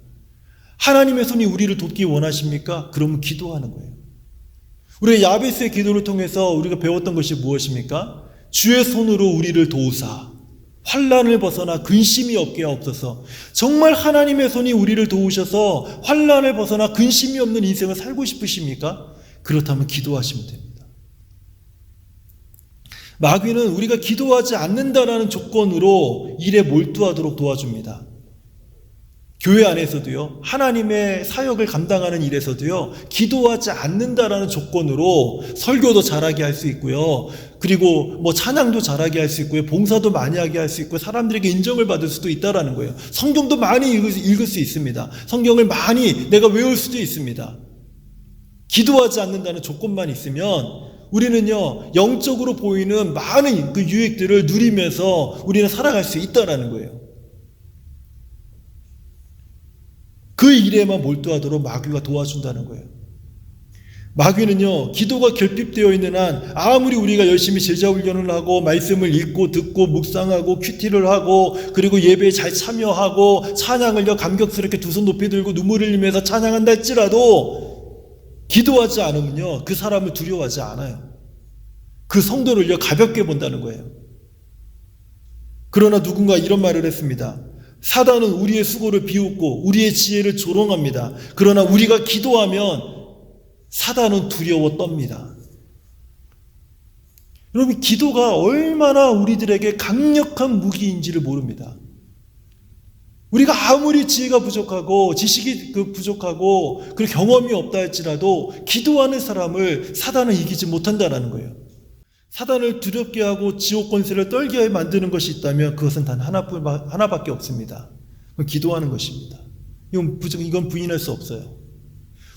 하나님의 손이 우리를 돕기 원하십니까? 그러면 기도하는 거예요. 우리 야베스의 기도를 통해서 우리가 배웠던 것이 무엇입니까? 주의 손으로 우리를 도우사 환난을 벗어나 근심이 없게 하옵소서. 정말 하나님의 손이 우리를 도우셔서 환난을 벗어나 근심이 없는 인생을 살고 싶으십니까? 그렇다면 기도하시면 됩니다. 마귀는 우리가 기도하지 않는다라는 조건으로 일에 몰두하도록 도와줍니다. 교회 안에서도요, 하나님의 사역을 감당하는 일에서도요, 기도하지 않는다라는 조건으로 설교도 잘하게 할 수 있고요, 그리고 찬양도 잘하게 할 수 있고요, 봉사도 많이 하게 할 수 있고, 사람들에게 인정을 받을 수도 있다라는 거예요. 성경도 많이 읽을 수 있습니다. 성경을 많이 내가 외울 수도 있습니다. 기도하지 않는다는 조건만 있으면 우리는요, 영적으로 보이는 많은 그 유익들을 누리면서 우리는 살아갈 수 있다라는 거예요. 그 일에만 몰두하도록 마귀가 도와준다는 거예요. 마귀는요, 기도가 결핍되어 있는 한 아무리 우리가 열심히 제자 훈련을 하고 말씀을 읽고 듣고 묵상하고 큐티를 하고 그리고 예배에 잘 참여하고 찬양을요 감격스럽게 두 손 높이 들고 눈물을 흘리면서 찬양한다 할지라도 기도하지 않으면요, 그 사람을 두려워하지 않아요. 그 성도를요 가볍게 본다는 거예요. 그러나 누군가 이런 말을 했습니다. 사단은 우리의 수고를 비웃고 우리의 지혜를 조롱합니다. 그러나 우리가 기도하면 사단은 두려워 떱니다. 여러분, 기도가 얼마나 우리들에게 강력한 무기인지를 모릅니다. 우리가 아무리 지혜가 부족하고 지식이 부족하고 그리고 경험이 없다 할지라도 기도하는 사람을 사단은 이기지 못한다는 거예요. 사단을 두렵게 하고 지옥 권세를 떨게 만드는 것이 있다면 그것은 단 하나밖에 없습니다. 그건 기도하는 것입니다. 이건 부인할 수 없어요.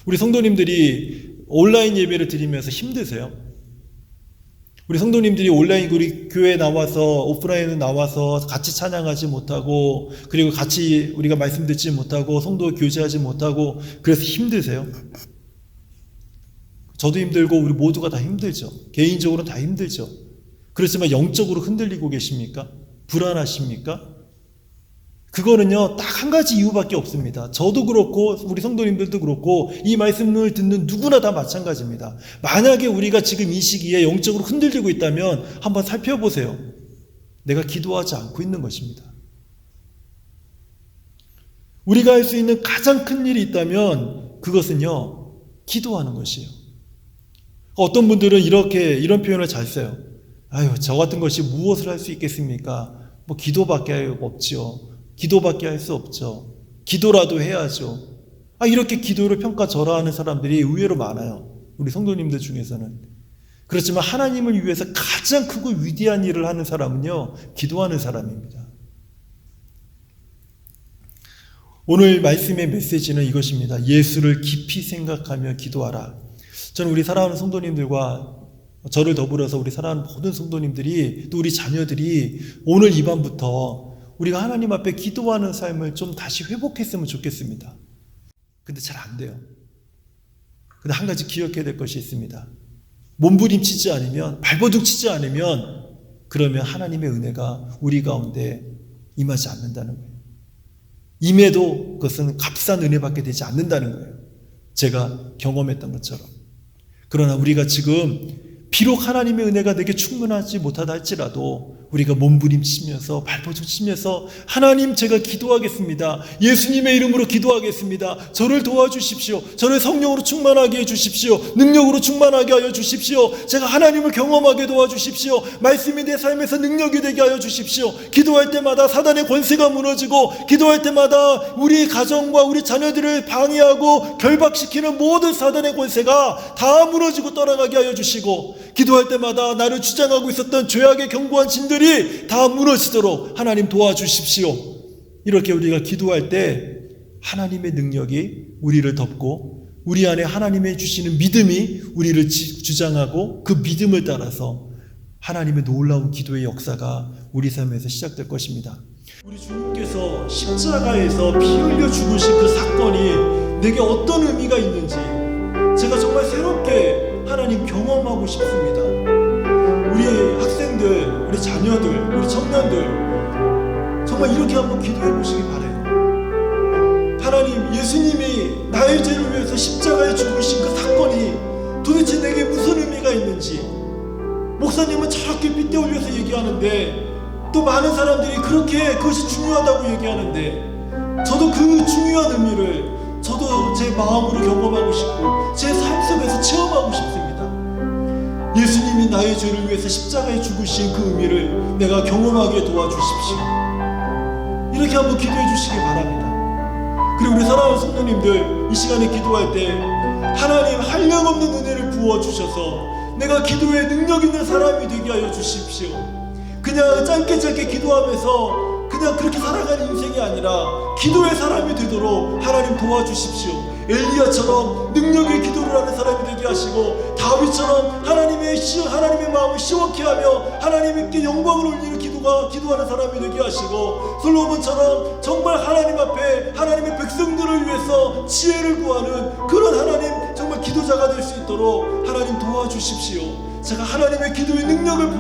우리 성도님들이 온라인 예배를 드리면서 힘드세요? 우리 성도님들이 온라인 우리 교회에 나와서 오프라인에 나와서 같이 찬양하지 못하고 그리고 같이 우리가 말씀 듣지 못하고 성도 교제하지 못하고 그래서 힘드세요? 저도 힘들고 우리 모두가 다 힘들죠. 개인적으로는 다 힘들죠. 그렇지만 영적으로 흔들리고 계십니까? 불안하십니까? 그거는요, 딱 한 가지 이유밖에 없습니다. 저도 그렇고 우리 성도님들도 그렇고 이 말씀을 듣는 누구나 다 마찬가지입니다. 만약에 우리가 지금 이 시기에 영적으로 흔들리고 있다면 한번 살펴보세요. 내가 기도하지 않고 있는 것입니다. 우리가 할 수 있는 가장 큰 일이 있다면 그것은요, 기도하는 것이에요. 어떤 분들은 이런 표현을 잘 써요. 아유, 저 같은 것이 무엇을 할 수 있겠습니까? 기도밖에 없지요. 기도밖에 할 수 없죠. 기도라도 해야죠. 이렇게 기도를 평가절하하는 사람들이 의외로 많아요. 우리 성도님들 중에서는. 그렇지만 하나님을 위해서 가장 크고 위대한 일을 하는 사람은요, 기도하는 사람입니다. 오늘 말씀의 메시지는 이것입니다. 예수를 깊이 생각하며 기도하라. 저는 우리 사랑하는 성도님들과 저를 더불어서 우리 사랑하는 모든 성도님들이, 또 우리 자녀들이 오늘 이 밤부터 우리가 하나님 앞에 기도하는 삶을 좀 다시 회복했으면 좋겠습니다. 근데 잘 안 돼요. 근데 한 가지 기억해야 될 것이 있습니다. 몸부림치지 않으면, 발버둥치지 않으면, 그러면 하나님의 은혜가 우리 가운데 임하지 않는다는 거예요. 임해도 그것은 값싼 은혜밖에 되지 않는다는 거예요. 제가 경험했던 것처럼. 그러나 우리가 지금 비록 하나님의 은혜가 내게 충분하지 못하다 할지라도 우리가 몸부림치면서 발버둥치면서 하나님, 제가 기도하겠습니다. 예수님의 이름으로 기도하겠습니다. 저를 도와주십시오. 저를 성령으로 충만하게 해주십시오. 능력으로 충만하게 하여 주십시오. 제가 하나님을 경험하게 도와주십시오. 말씀이 내 삶에서 능력이 되게 하여 주십시오. 기도할 때마다 사단의 권세가 무너지고, 기도할 때마다 우리 가정과 우리 자녀들을 방해하고 결박시키는 모든 사단의 권세가 다 무너지고 떠나가게 하여 주시고, 기도할 때마다 나를 주장하고 있었던 죄악의 견고한 진들이 다 무너지도록 하나님 도와주십시오. 이렇게 우리가 기도할 때 하나님의 능력이 우리를 덮고, 우리 안에 하나님의 주시는 믿음이 우리를 주장하고, 그 믿음을 따라서 하나님의 놀라운 기도의 역사가 우리 삶에서 시작될 것입니다. 우리 주님께서 십자가에서 피 흘려 죽으신 그 사건이 내게 어떤 의미가 있는지 제가 정말 새롭게 하나님 경험하고 싶습니다. 우리 학생들, 우리 자녀들, 우리 청년들 정말 이렇게 한번 기도해 보시기 바라요. 하나님, 예수님이 나의 죄를 위해서 십자가에 죽으신 그 사건이 도대체 내게 무슨 의미가 있는지, 목사님은 저렇게 빗대 올려서 얘기하는데 또 많은 사람들이 그렇게 그것이 중요하다고 얘기하는데, 저도 그 중요한 의미를 저도 제 마음으로 경험하고 싶고 제 삶 속에서 체험하고 싶습니다. 예수님이 나의 죄를 위해서 십자가에 죽으신 그 의미를 내가 경험하게 도와주십시오. 이렇게 한번 기도해 주시기 바랍니다. 그리고 우리 사랑하는 성도님들, 이 시간에 기도할 때 하나님 한량없는 은혜를 부어주셔서 내가 기도에 능력 있는 사람이 되게 하여 주십시오. 그냥 짧게 기도하면서 그냥 그렇게 살아가는 인생이 아니라 기도의 사람이 되도록 하나님 도와주십시오. 엘리야처럼 능력의 기도를 하는 사람이 되게 하시고, 다윗처럼 하나님의 마음을 시원케 하며 하나님께 영광을 올리는 기도하는 사람이 되게 하시고, 솔로몬처럼 정말 하나님 앞에 하나님의 백성들을 위해서 지혜를 구하는 그런 하나님 정말 기도자가 될 수 있도록 하나님 도와주십시오. 제가 하나님의 기도의 능력을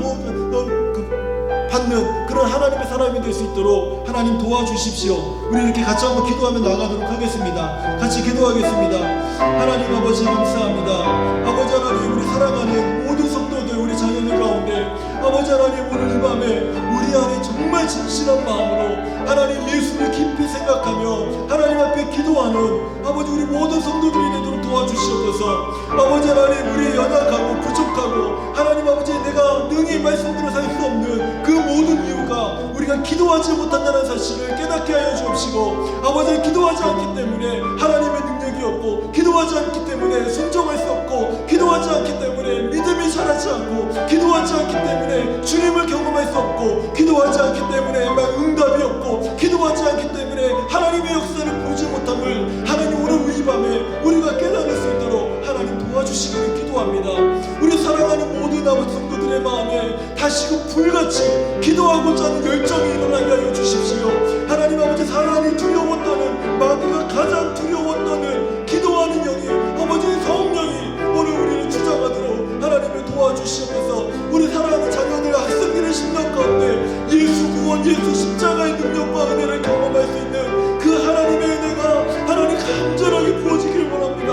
받는 그런 하나님의 사람이 될 수 있도록 하나님 도와주십시오. 우리 이렇게 같이 한번 기도하며 나가도록 하겠습니다. 같이 기도하겠습니다. 하나님 아버지 감사합니다. 아버지 하나님, 우리 사랑하는 모든 성도들, 우리 자녀들 가운데 아버지 하나님, 오늘 이 밤에 우리 안에 정말 진실한 마음으로 하나님 예수를 깊이 생각하며 하나님 앞에 기도하는 아버지 우리 모든 성도들이 되도록 도와주시옵소서. 아버지 하나님, 우리의 연약하고 부족하고 하나님 아버지 내가 능히 말씀대로 살 수 없는 그 모든 이유가 우리가 기도하지 못한다는 사실을 깨닫게 하여 주옵시고, 아버지 기도하지 않기 때문에 하나님의 능력이 없고, 기도하지 않기 때문에 순종할 수 없고, 기도하지 않기 때문에 믿음이 자라지 않고, 기도하지 않기 때문에 주님을 경험할 수 없고, 기도하지 않기 때문에 응답이 없고, 기도하지 않기 때문에 하나님의 역사를 보지 못함을 하나님 오늘 이 밤에 우리가 깨달을 수 있도록 하나님 도와주시기를 기도합니다. 우리 사랑하는 모든 아버지 성도들의 마음에 다시금 불같이 기도하고자 하는 열정이 일어나게 하여 주십시오. 하나님 아버지, 사랑이 두려워 떠는, 마귀가 가장 두려워 떠는 기도하는 영이 아버지의 성령이 오늘 우리를 주장하도록 하나님을 도와주시옵소서. 우리 사랑하는 자녀들, 학생들의 심령 가운데 예수 구원, 예수 십자가의 능력과 은혜를 경험할 수 있는 그 하나님의 은혜가 하나님 간절하게 부어지기를 원합니다.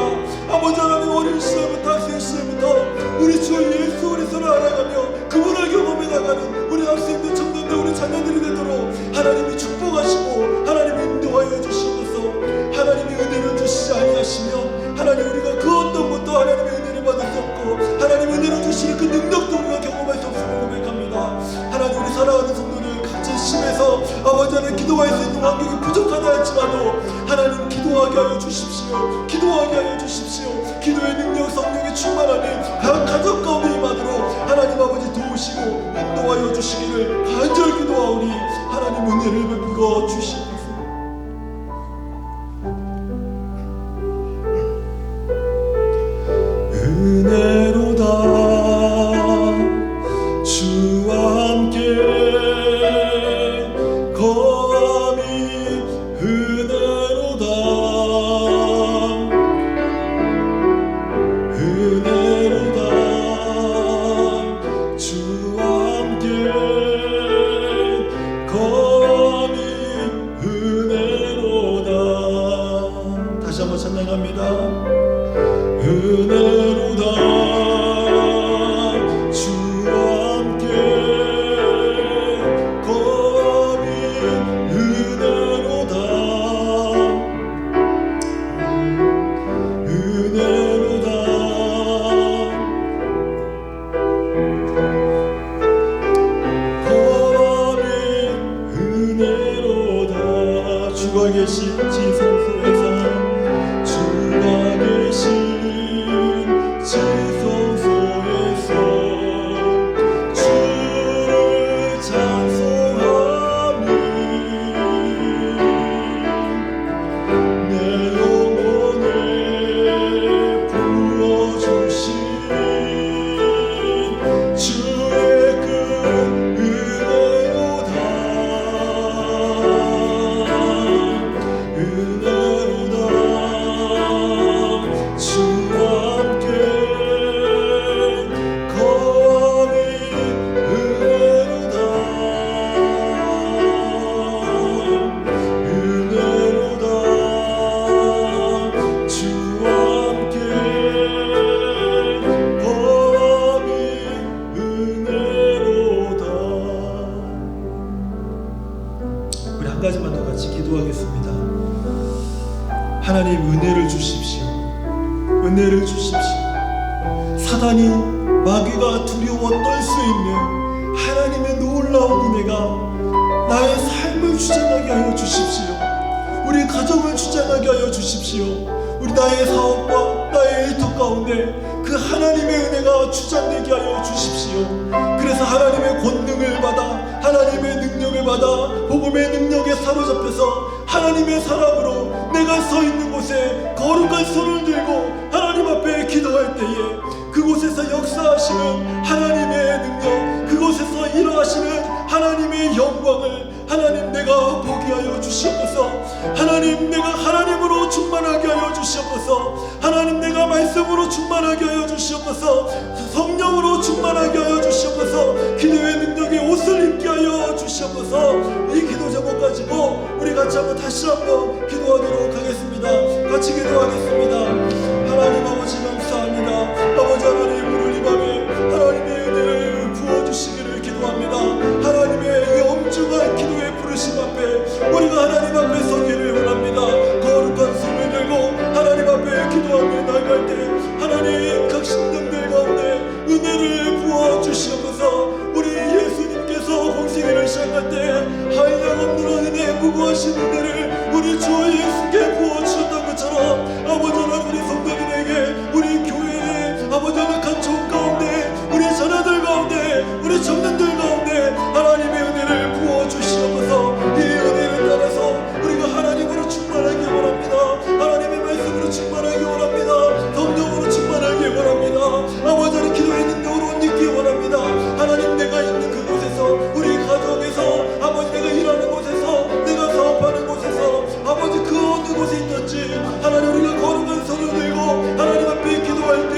아버지 하나님, 어린 시절부터 학생 시절부터 우리 주 예수 그리스도를 알아가며 그분을 경험해 나가는 우리 학생들, 청년들, 우리 자녀들이 되도록 하나님이 축복하시고 하나님이 인도하여 주시옵소서. 하나님이 은혜를 주시지 아니하시면 하나님 우리가 그 어떤 것도 하나님의 은혜를 받을 수 없고, 하나님 은혜를 주시는 그 능력도 우리가 경험할 수 없음을 고백합니다. 하나님, 우리 사랑하는 성도들 각자 심에서 아버지 하나님 기도할 수 있는 환경이 부족하다 할지라도 하나님 기도하게 하여 주십시오. 기도하게 하여 주십시오. 기도의 능력 성령의 충만함이 각 가족 가운데 임하도록 하나님 아버지 도우시고 인도하여 주시기를 간절히 기도하오니 하나님 은혜를 베풀어 주시옵소서. 은혜로다 주와 함께 거함이 은혜로다 은혜로다 주와 함께 거함이 은혜로다. 다시 한번 찬양합니다. 은혜로다 주와 함께 거함이 은혜로다 은혜로다 거함이 은혜로다. 주가 계신 지성소에서 주가 계신 지성소에서 주를 찬송하니 내 영혼에 부어주신 주의 그 은혜로다 은혜로다 주와 함께 거함이 은혜로다 은혜로다 주와 함께 거함이 은혜로다. 우리 한 가지만 더 같이 기도하겠습니다. 하나님 은혜를 주십시오. 은혜를 주십시오. 사단이 마귀가 두려워 떨 수 있는 하나님의 놀라운 은혜가 나의 삶을 주장하게 하여 주십시오. 우리 가정을 주장하게 하여 주십시오. 우리 나의 사업과 나의 일터 가운데 그 하나님의 은혜가 주장되게 하여 주십시오. 그래서 하나님의 권능을 받아 하나님의 능력을 받아 복음의 능력에 사로잡혀서 하나님의 사람으로 내가 서 있는 곳에 거룩한 손을 들고 하나님 앞에 기도할 때에 그곳에서 역사하시는 하나님의 능력, 그곳에서 일어나시는 하나님의 영광을 하나님 내가 보게 하여 주시옵소서. 하나님 내가 하나님으로 충만하게 하여 주시옵소서. 하나님 내가 말씀으로 충만하게 하여 주시옵소서. 성령으로 충만하게 하여 주시옵소서. 기도의 능력의 옷을 입게 하여 주시옵소서. 이 기도 제목 가지고 우리 같이 한번 다시 한번 기도하도록 하겠습니다. 같이 기도하겠습니다. 하나님 아버지 감사합니다. 아버지 하나님 오늘 이 밤에 하나님의 은혜를 부어주시기를 기도합니다. 하나님의 이 엄중한 기도의 부르심 앞에 우리가 하나님 앞에 서기를 원합니다. 거룩한 손을 들고 하나님 앞에 기도하며 나갈 때 하나님 각 신령들 가운데 은혜를 부어주시옵소서. 우리 예수님께서 공생애를 시작할 때 한량없는 은혜 무고하신 은혜를 우리 주 예수께 부어주셨던 것처럼 아버지 하나님 우리 성도들에게 우리 교회에 아버지 하나님 간총 가운데 우리 자녀들 가운데 우리 청년들 가운데 하나님의 은혜를 부어주시옵소서. 이 은혜를 따라서 우리가 하나님으로 충만하기 원합니다. 하나님의 말씀으로 충만하기 원합니다. 성령으로 충만하기 원합니다. 아버지 하나님 기도의 능력으로 옷 입기 원합니다. 하나님 내가 있는 그곳에서 우리 가정에서 아버지 내가 일하는 곳에서 내가 사업하는 곳에서 아버지 그 어느 곳에 있든지 하나님 우리가 거룩한 손을 들고 하나님 앞에 기도할 때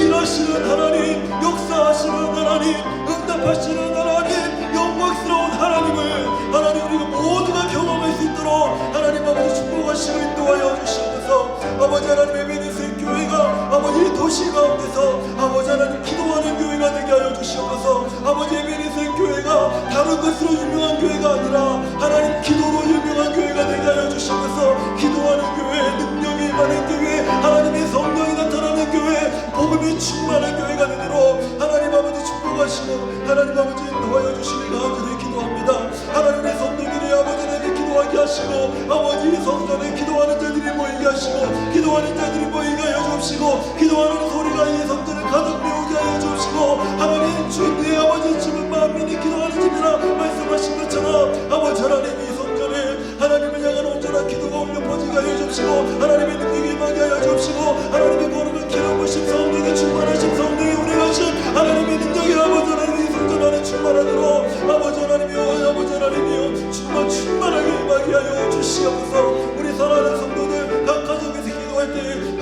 일하시는 하나님, 역사하시는 하나님, 응답하시는 하나님, 영광스러운 하나님을 하나님 우리가 모두가 경험할 수 있도록 하나님 아버지 축복하시고 인도하여 주시옵소서. 아버지 하나님 에베네스의 교회가 아버지 이 도시 가운데서 아버지 하나님 기도하는 교회가 되게 하여 주시옵소서. 아버지 에베네스의 교회가 다른 것으로 유명한 교회가 아니라 하나님 기도로 유명한 교회가 되게 하여 주시옵소서. 기도하는 교회, 능력이 임하는 교회, 하나님의 성령이 나타나는 교회, 복음이 충만한 교회가 되도록 하나님 아버지 축복하시고 하나님 아버지 인도하여 주시길 간절히 기도합니다. 하나님의 성도들이 아버지 하나님 기도 하시고 아버지 성전에 기도하는 자들이 모이게 하시고 기도하는 자들이 모이게 하여 주옵시고 기도하는 소리가 이 성전을 가득 메우게 하여 주옵시고 하나님 주님의 아버지 집은 만민이 기도하는 집이라 말씀하신 것처럼 아버지 하나님 이 성전에 하나님을 향한 온전한 기도가 울려 퍼지게 하여 주옵시고 하나님의 능력이 임하게 하여 주옵시고 하나님의 거룩한 기름 부으심 성령의 충만하심 성령의 운행하심 하나님의 능력이 아버지 하나님 이 성전 안에 충만하도록 아버지 하나님이여 아버지 하나님이여 충만하게 임하게 하여 주시옵소서. 우리 사랑하는 성도들 각 가정에서 기도할 때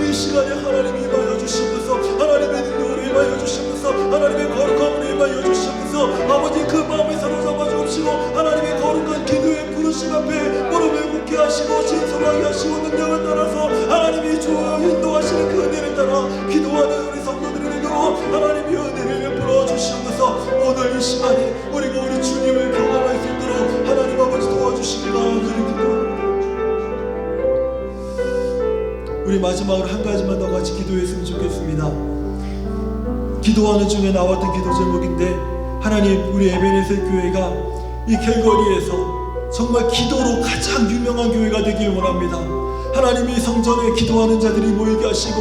이 시간에 하나님이 임하여 주시옵소서. 하나님의 능력으로 임하여 주시옵소서. 하나님의 거룩함으로 임하여 주시옵소서. 아버지 그 마음을 사로잡아 주옵시고 하나님의 거룩한 기도의 부르심 앞에 무릎을 꿇게 하시고 진솔하게 하시고 능력을 따라서 하나님이 주어 인도하시는 그 은혜를 따라 기도하는 우리 성도들이 되도록 하나님이 은혜를 베풀어 주시옵소서. 오늘 이 시간에 우리가 우리 주님을 경험할 수 있도록 하나님 아버지 도와주시기를 드립니다. 우리 마지막으로 한 가지만 더 같이 기도했으면 좋겠습니다. 기도하는 중에 나왔던 기도 제목인데 하나님 우리 에베네셀 교회가 이 캘거리에서 정말 기도로 가장 유명한 교회가 되길 원합니다. 하나님이 성전에 기도하는 자들이 모이게 하시고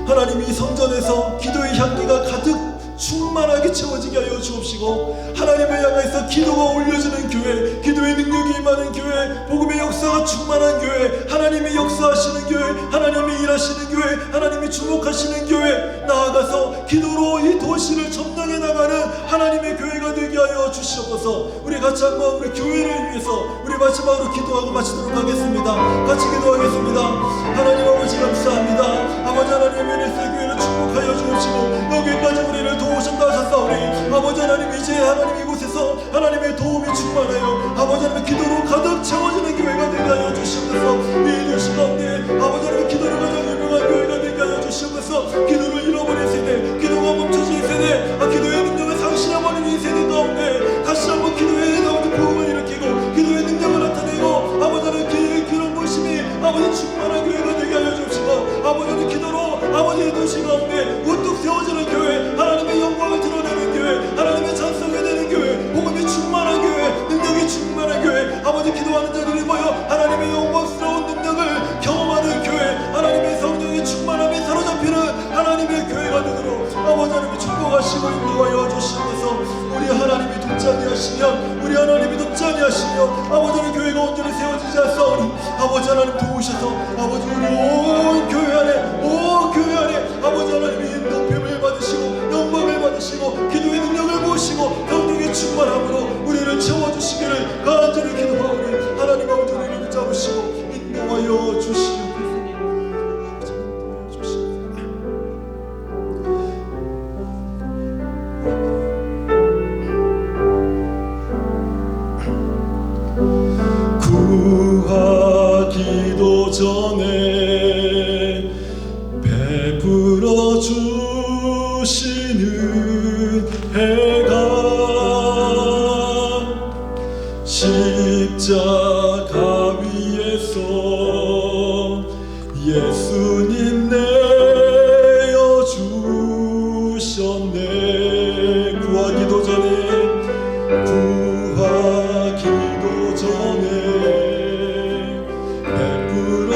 하나님이 성전에서 기도의 향기가 가득 충만하게 채워지게 하여 주옵시고 하나님을 향해서 기도가 올려지는 교회 기도의 능력이 임하는 교회 복음의 역사가 충만한 교회 하나님이 역사하시는 교회 하나님이 일하시는 교회 하나님이 주목하시는 교회 나아가서 기도로 이 도시를 점령해 나가는 하나님의 교회가 되게 하여 주시옵소서. 우리 같이 한번 우리 교회를 위해서 우리 마지막으로 기도하고 마치도록 하겠습니다. 같이 기도하겠습니다. 하나님 아버지 감사합니다. 아버지 하나님 에베네셀 교회를 축복하여 주옵시고 여기까지 우리를 도우셨다 하셨사오니 아버지 하나님 이제 하나님 이곳에서 하나님의 도움이 충만하여 아버지 하나님 기도로 가득 채워지는 교회가 되게 하여 주시옵소서. 이 도시 가운데 아버지 하나님 기도로 가장 유명한 교회가 되게 하여 주시옵소서. 기도를 잃어버린 세대 기도가 멈춰진 세대 기도의 능력을 상실해버린 이 세대 가운데 다시 한번 기도의 아버지 부흥을 일으키고 기도의 능력을 나타내고 아버지 하나님 기도의 기름 부으심이 아버지 충만한 교회가 되게 하여 주시고 아버지 하나님 기도로 아버지의 도시 가운데 우뚝 세워지는 교회 하나님의 영광을 드러내는 교회 하나님의 찬송이 되는 교회 복음이 충만한 교회 능력이 충만한 교회 아버지 기도하는 자들이 모여 하나님의 영광스러운 능력을 경험하는 교회 하나님의 성령이 충만함에 사로잡히는 하나님의 교회가 되도록 아버지 하나님이 축복하시고 인도하여 주시면서 우리 하나님이 돕지 아니하시면 우리 하나님이 돕지 아니하시면 아버지 하나님 교회가 온전히 세워지지 않사오니 아버지 하나님 도우셔서 아버지 우리 온 교회 안에 아버지 하나님이 높임을 받으시고 영광을 받으시고 기도의 능력을 모으시고 성령의 충만함으로 우리를 채워주시기를 간절히 기도하오니 하나님 아버지 우리를 붙잡으시고 인도하여 주시옵소서. 구하기도 전에 베풀어 주시는 해가 십자가 위에서 예수님 내어 주셨네. 구하기도 전에 베풀어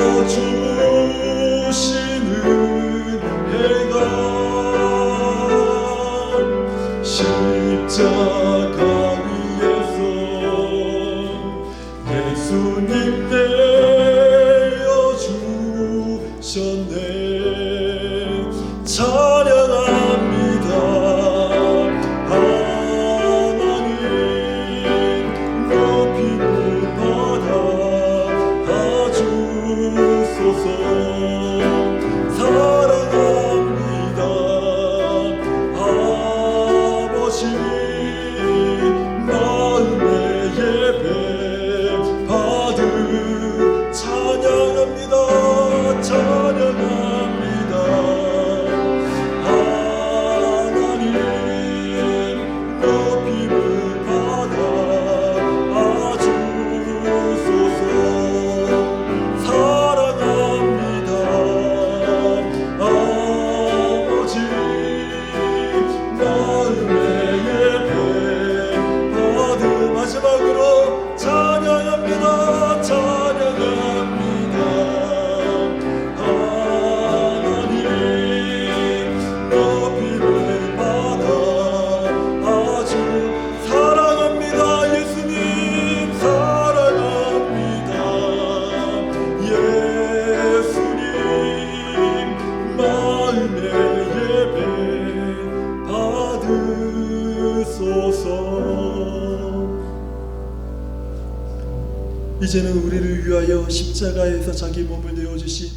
이제는 우리를 위하여 십자가에서 자기 몸을 내어주신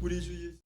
우리 주 예수